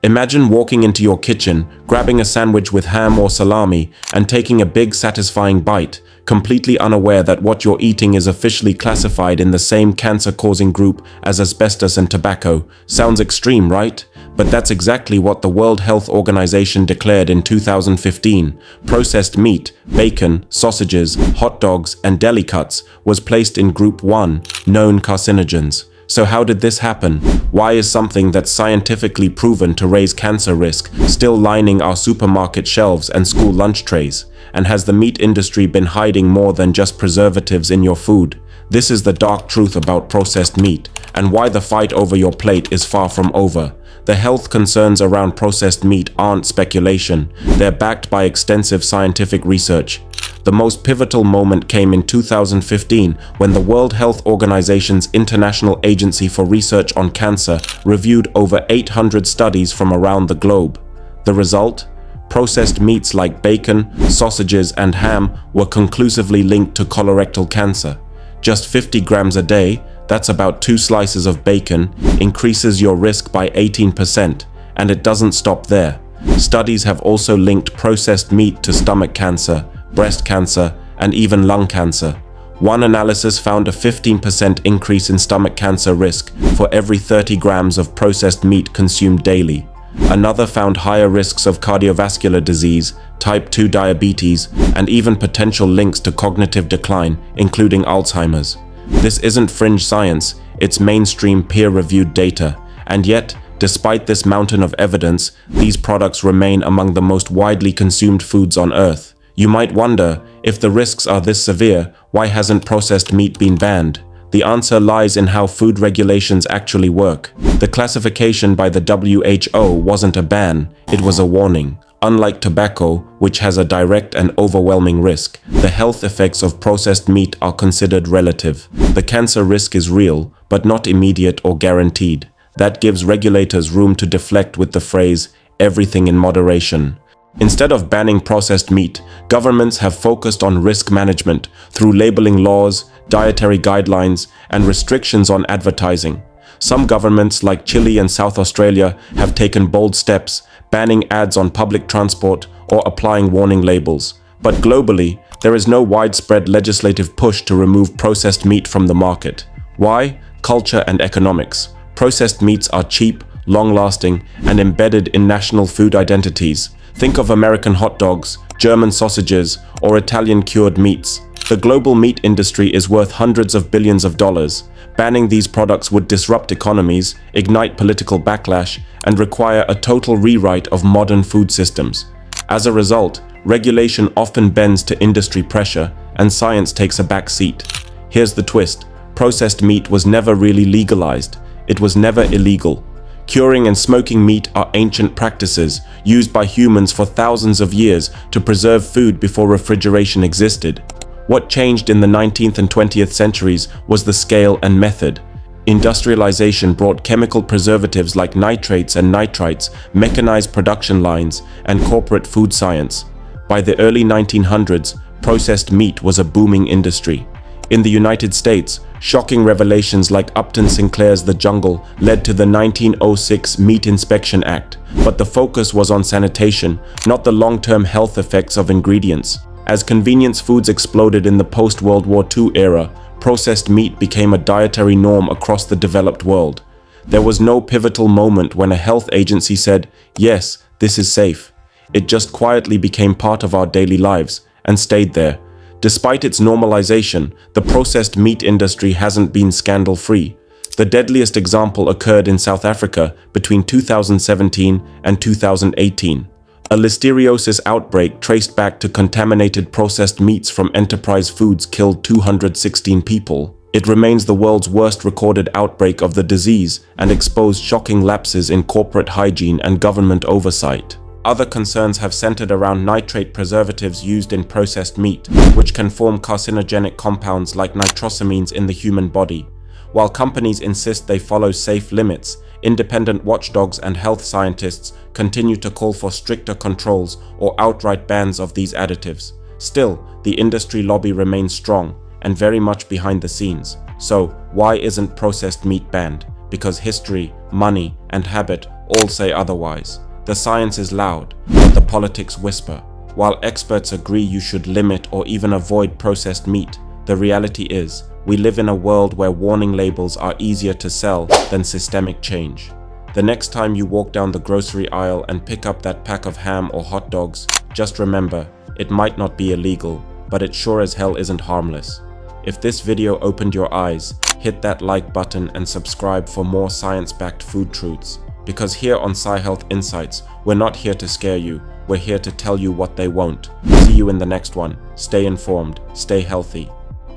Imagine walking into your kitchen, grabbing a sandwich with ham or salami, and taking a big satisfying bite, completely unaware that what you're eating is officially classified in the same cancer-causing group as asbestos and tobacco. Sounds extreme, right? But that's exactly what the World Health Organization declared in 2015. Processed meat, bacon, sausages, hot dogs, and deli cuts was placed in Group 1, known carcinogens. So how did this happen? Why is something that's scientifically proven to raise cancer risk still lining our supermarket shelves and school lunch trays? And has the meat industry been hiding more than just preservatives in your food? This is the dark truth about processed meat, and why the fight over your plate is far from over. The health concerns around processed meat aren't speculation, they're backed by extensive scientific research. The most pivotal moment came in 2015 when the World Health Organization's International Agency for Research on Cancer reviewed over 800 studies from around the globe. The result? Processed meats like bacon, sausages, and ham were conclusively linked to colorectal cancer. Just 50 grams a day, that's about 2 slices of bacon, increases your risk by 18%, and it doesn't stop there. Studies have also linked processed meat to stomach cancer, breast cancer, and even lung cancer. One analysis found a 15% increase in stomach cancer risk for every 30 grams of processed meat consumed daily. Another found higher risks of cardiovascular disease, type 2 diabetes, and even potential links to cognitive decline, including Alzheimer's. This isn't fringe science, it's mainstream peer-reviewed data. And yet, despite this mountain of evidence, these products remain among the most widely consumed foods on Earth. You might wonder, if the risks are this severe, why hasn't processed meat been banned? The answer lies in how food regulations actually work. The classification by the WHO wasn't a ban, it was a warning. Unlike tobacco, which has a direct and overwhelming risk, the health effects of processed meat are considered relative. The cancer risk is real, but not immediate or guaranteed. That gives regulators room to deflect with the phrase, "everything in moderation." Instead of banning processed meat, governments have focused on risk management through labeling laws, dietary guidelines, and restrictions on advertising. Some governments, like Chile and South Australia, have taken bold steps, banning ads on public transport or applying warning labels. But globally, there is no widespread legislative push to remove processed meat from the market. Why? Culture and economics. Processed meats are cheap, long-lasting, and embedded in national food identities. Think of American hot dogs, German sausages, or Italian cured meats. The global meat industry is worth hundreds of billions of dollars. Banning these products would disrupt economies, ignite political backlash, and require a total rewrite of modern food systems. As a result, regulation often bends to industry pressure, and science takes a back seat. Here's the twist: processed meat was never really legalized. It was never illegal. Curing and smoking meat are ancient practices used by humans for thousands of years to preserve food before refrigeration existed. What changed in the 19th and 20th centuries was the scale and method. Industrialization brought chemical preservatives like nitrates and nitrites, mechanized production lines, and corporate food science. By the early 1900s, processed meat was a booming industry. In the United States, shocking revelations like Upton Sinclair's The Jungle led to the 1906 Meat Inspection Act, but the focus was on sanitation, not the long-term health effects of ingredients. As convenience foods exploded in the post-World War II era, processed meat became a dietary norm across the developed world. There was no pivotal moment when a health agency said, "Yes, this is safe." It just quietly became part of our daily lives, and stayed there. Despite its normalization, the processed meat industry hasn't been scandal-free. The deadliest example occurred in South Africa between 2017 and 2018. A listeriosis outbreak traced back to contaminated processed meats from Enterprise Foods killed 216 people. It remains the world's worst recorded outbreak of the disease and exposed shocking lapses in corporate hygiene and government oversight. Other concerns have centered around nitrate preservatives used in processed meat, which can form carcinogenic compounds like nitrosamines in the human body. While companies insist they follow safe limits, independent watchdogs and health scientists continue to call for stricter controls or outright bans of these additives. Still, the industry lobby remains strong and very much behind the scenes. So, why isn't processed meat banned? Because history, money, and habit all say otherwise. The science is loud, but the politics whisper. While experts agree you should limit or even avoid processed meat, the reality is, we live in a world where warning labels are easier to sell than systemic change. The next time you walk down the grocery aisle and pick up that pack of ham or hot dogs, just remember, it might not be illegal, but it sure as hell isn't harmless. If this video opened your eyes, hit that like button and subscribe for more science-backed food truths. Because here on SciHealth Insights, we're not here to scare you, we're here to tell you what they won't. See you in the next one. Stay informed, stay healthy.